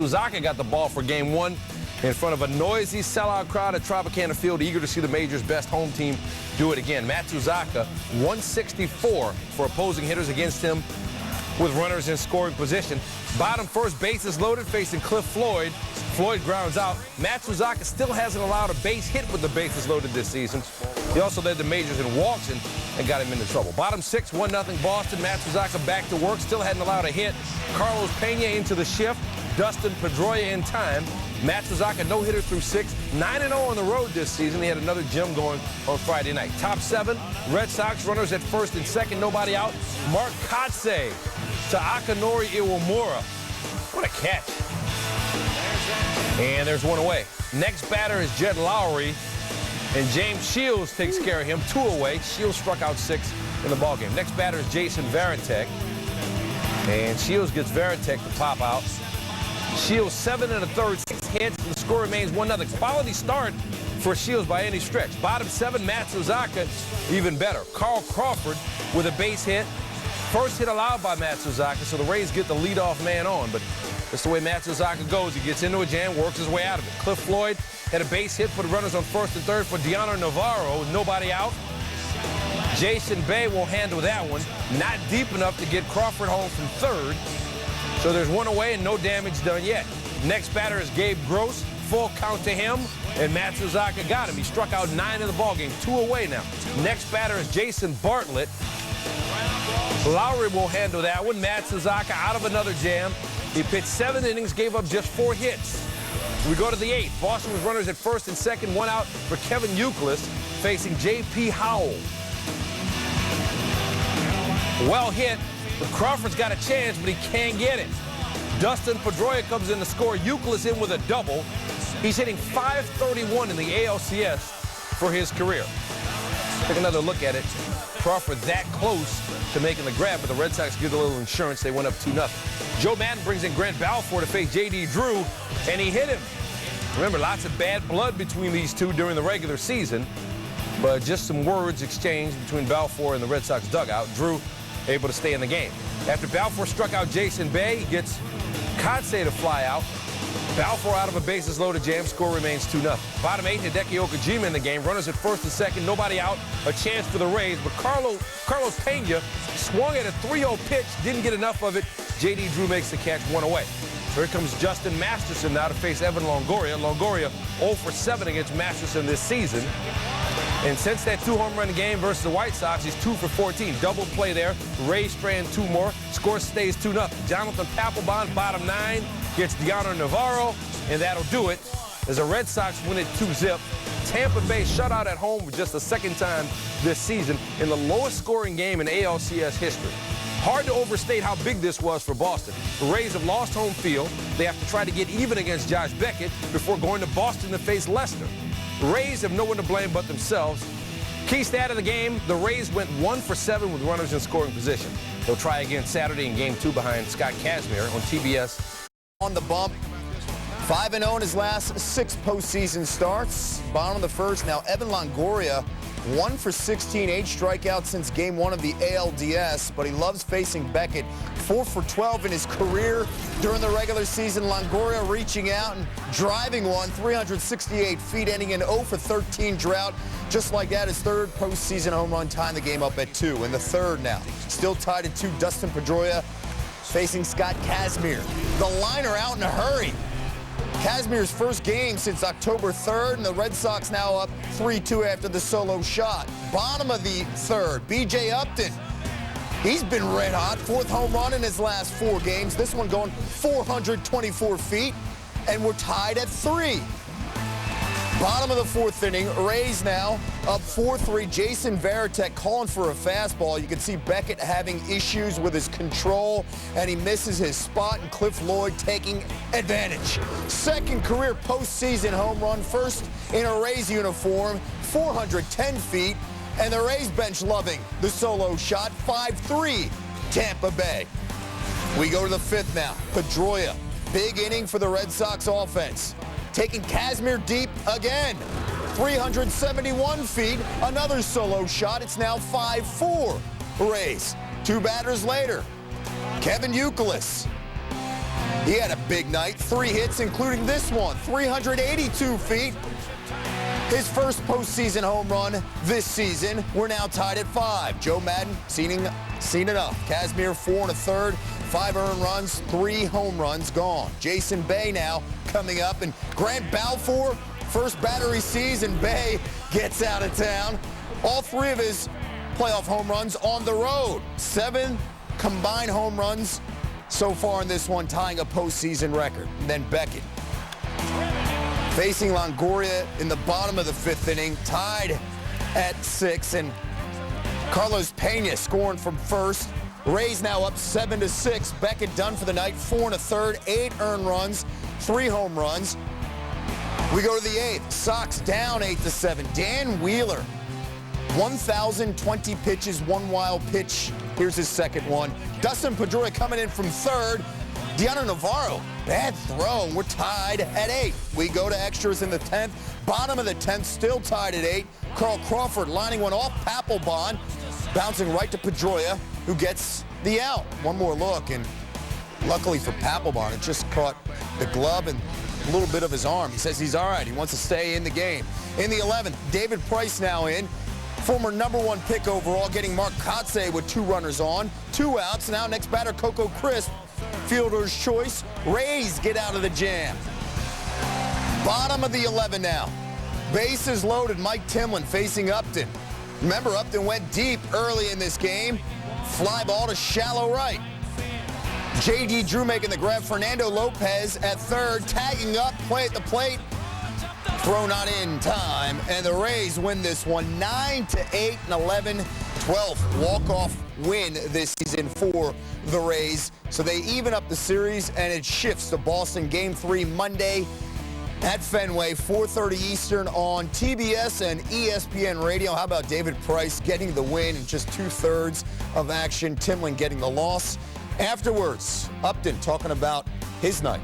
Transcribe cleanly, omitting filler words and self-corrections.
Matsuzaka got the ball for game one in front of a noisy sellout crowd at Tropicana Field, eager to see the major's best home team do it again. Matsuzaka, 164 for opposing hitters against him with runners in scoring position. Bottom first, bases loaded, facing Cliff Floyd. Floyd grounds out. Matsuzaka still hasn't allowed a base hit with the bases loaded this season. He also led the majors in walks and got him into trouble. Bottom six, 1-0 Boston. Matsuzaka back to work, still hadn't allowed a hit. Carlos Pena into the shift. Dustin Pedroia in time. Matsuzaka no-hitter through 6, 9-0 on the road this season. He had another gem going on Friday night. Top 7, Red Sox runners at first and second, nobody out. Mark Kotsay to Akinori Iwamura. What a catch. And there's one away. Next batter is Jed Lowry, and James Shields takes care of him. 2 away. Shields struck out 6 in the ballgame. Next batter is Jason Varitek, and Shields gets Varitek to pop out. Shields 7 1/3, 6 hits, and the score remains 1-0. Quality start for Shields by any stretch. Bottom 7, Matsuzaka, even better. Carl Crawford with a base hit. First hit allowed by Matsuzaka, so the Rays get the leadoff man on. But that's the way Matsuzaka goes. He gets into a jam, works his way out of it. Cliff Floyd had a base hit, put runners on first and third for Diana Navarro with nobody out. Jason Bay will handle that one. Not deep enough to get Crawford home from third. So there's one away and no damage done yet. Next batter is Gabe Gross. Full count to him, and Matsuzaka got him. He struck out 9 in the ballgame, 2 away now. Next batter is Jason Bartlett. Lowry will handle that one. Matsuzaka out of another jam. He pitched 7 innings, gave up just 4 hits. We go to the 8th. Boston with runners at first and second, 1 out for Kevin Youkilis, facing J.P. Howell. Well hit, but Crawford's got a chance, but he can't get it. Dustin Pedroia comes in to score. Youkilis in with a double. He's hitting .531 in the ALCS for his career. Take another look at it. Crawford that close to making the grab, but the Red Sox give a little insurance. They went up 2-0. Joe Madden brings in Grant Balfour to face J.D. Drew, and he hit him. Remember, lots of bad blood between these two during the regular season, but just some words exchanged between Balfour and the Red Sox dugout. Drew able to stay in the game. After Balfour struck out Jason Bay, he gets Kotsay to fly out. Balfour out of a bases-loaded jam. Score remains 2-0. Bottom 8, Hideki Okajima in the game. Runners at first and second. Nobody out. A chance for the Rays. But Carlos Pena swung at a 3-0 pitch. Didn't get enough of it. J.D. Drew makes the catch, 1 away. So here comes Justin Masterson now to face Evan Longoria. Longoria 0 for 7 against Masterson this season. And since that 2-home-run game versus the White Sox, he's 2 for 14. Double play there. Rays strand 2 more. Score stays 2-0. Jonathan Papelbon, bottom 9, gets Diana Navarro, and that'll do it as the Red Sox win it 2-0. Tampa Bay shut out at home for just the second time this season in the lowest scoring game in ALCS history. Hard to overstate how big this was for Boston. The Rays have lost home field. They have to try to get even against Josh Beckett before going to Boston to face Leicester. The Rays have no one to blame but themselves. Key stat of the game, the Rays went 1 for 7 with runners in scoring position. They'll try again Saturday in Game 2 behind Scott Kazmir on TBS. On the bump, 5-0 in his last 6 postseason starts. Bottom of the first, now Evan Longoria, 1 for 16, 8 strikeouts since Game 1 of the ALDS, but he loves facing Beckett. 4 for 12 in his career during the regular season. Longoria reaching out and driving one, 368 feet, ending in 0 for 13 drought. Just like that, his 3rd postseason home run, tying the game up at 2. In the 3rd now, still tied at 2, Dustin Pedroia facing Scott Kazmir. The liner out in a hurry. Kazmir's first game since October 3rd, and the Red Sox now up 3-2 after the solo shot. Bottom of the 3rd, B.J. Upton. He's been red hot. 4th home run in his last 4 games. This one going 424 feet, and we're tied at 3. Bottom of the 4th inning, Rays now up 4-3. Jason Varitek calling for a fastball. You can see Beckett having issues with his control, and he misses his spot, and Cliff Lloyd taking advantage. 2nd career postseason home run, first in a Rays uniform, 410 feet, and the Rays bench loving the solo shot, 5-3 Tampa Bay. We go to the 5th now. Pedroia, big inning for the Red Sox offense. Taking Kazmir deep again. 371 feet, another solo shot. It's now 5-4 Rays. 2 batters later, Kevin Youkilis. He had a big night, 3 hits, including this one, 382 feet. His first postseason home run this season. We're now tied at 5. Joe Madden seen enough. Kazmir 4 1/3, 5 earned runs, 3 home runs gone. Jason Bay now coming up, and Grant Balfour, first batter he sees, and Bay gets out of town. All 3 of his playoff home runs on the road. 7 combined home runs so far in this one, tying a postseason record. And then Beckett facing Longoria in the bottom of the 5th inning, tied at 6, and Carlos Pena scoring from first. Rays now up 7-6. Beckett done for the night, 4 1/3, 8 earned runs, 3 home runs. We go to the 8th. Sox down 8-7. Dan Wheeler, 1,020 pitches, 1 wild pitch. Here's his second one. Dustin Pedroia coming in from third. Deanna Navarro, bad throw. We're tied at 8. We go to extras in the 10th. Bottom of the 10th, still tied at 8. Carl Crawford lining one off Papelbon, bouncing right to Pedroia, who gets the out. One more look, and luckily for Papelbon, it just caught the glove and a little bit of his arm. He says he's all right. He wants to stay in the game. In the 11th, David Price now in. Former #1 pick overall, getting Mark Kotze with 2 runners on. 2 outs. Now next batter, Coco Crisp. Fielder's choice. Rays get out of the jam. Bottom of the 11 now. Bases loaded. Mike Timlin facing Upton. Remember, Upton went deep early in this game. Fly ball to shallow right. J.D. Drew making the grab. Fernando Lopez at third. Tagging up. Play at the plate. Throw not in time. And the Rays win this one 9-8 and 11. 12th walk-off win this season for the Rays. So they even up the series, and it shifts to Boston Game 3 Monday at Fenway, 4:30 Eastern on TBS and ESPN Radio. How about David Price getting the win in just 2/3 of action, Timlin getting the loss. Afterwards, Upton talking about his night.